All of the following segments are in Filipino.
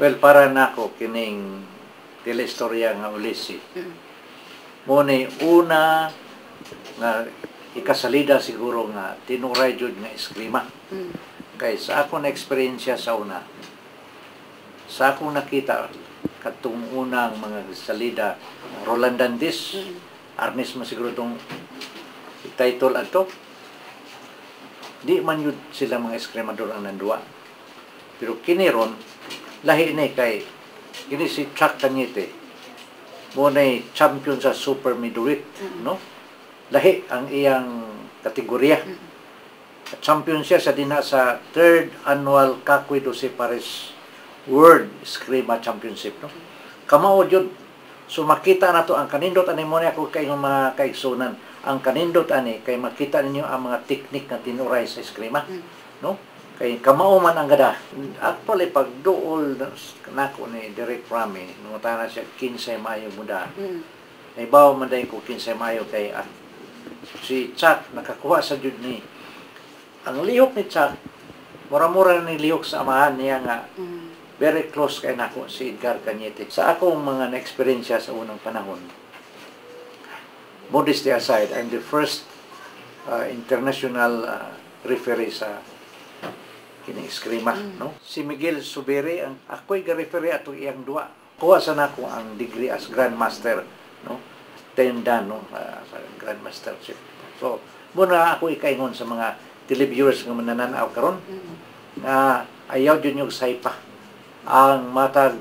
Well, para nako kining telestorya nga Ulysses. Muna una nga ikasalida siguro nga tinuray jud nga eskrima. Kay sa ako na eksperyensya sa una, sa akong nakita katong unang mga salida, Roland Dantes, Arnes mo siguro itong title ato, di man yun sila mga eskrimador ang nandua. Pero kini ron, lahi ni kay kini si Chuck Cañete, muna champion sa super middleweight, no? Lahi ang iyang kategorya. Champion siya sa dina sa 3rd annual Cacoy 12 Paris World Eskrima Championship, no? Kamao jud. So makita na to ang kanindot ani mo ni ako kay mga kaigsunan. Ang kanindot ani kay makita ninyo ang mga teknik nga tinuray sa eskrima, no? Kay kamao man ang gada. Actually pagduol nako ni Derek Rami, nungutana siya 15 Mayo muda. Naibaw man dahil ko 15 Mayo kay si Chuck nakakuha sa jud ni. Ang lihok ni Chuck, mura-mura ni lihok sa amahan niya nga very close kay nako si Edgar Cañete. Sa akong mga na-experience sa unang panahon, modesty aside, I'm the first international referee sa kining eskrima, no? Si Miguel Subiri, ang ako'y ga-referee ato iyang duwa. Kuha sa nako ang degree as Grandmaster, no? 10 dan, no? Sa Grandmastership. So, muna ako ikaingon sa mga televiewers nga manananaw karon nga ayaw jud yung saypa ang matag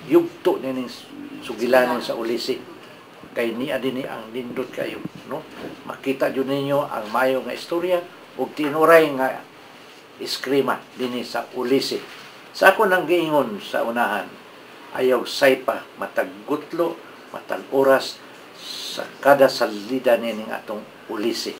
yugto nining sugilanon sa Ulysses. Kay niya din ang lindot kayo, no? Makita jud ninyo ang mayo nga istorya ug tinuray nga eskrima dinhi sa Ulysses. Sa ako nang giingon sa unahan, ayaw saypa matag gutlo, matag oras sa kada salida nining atong Ulysses.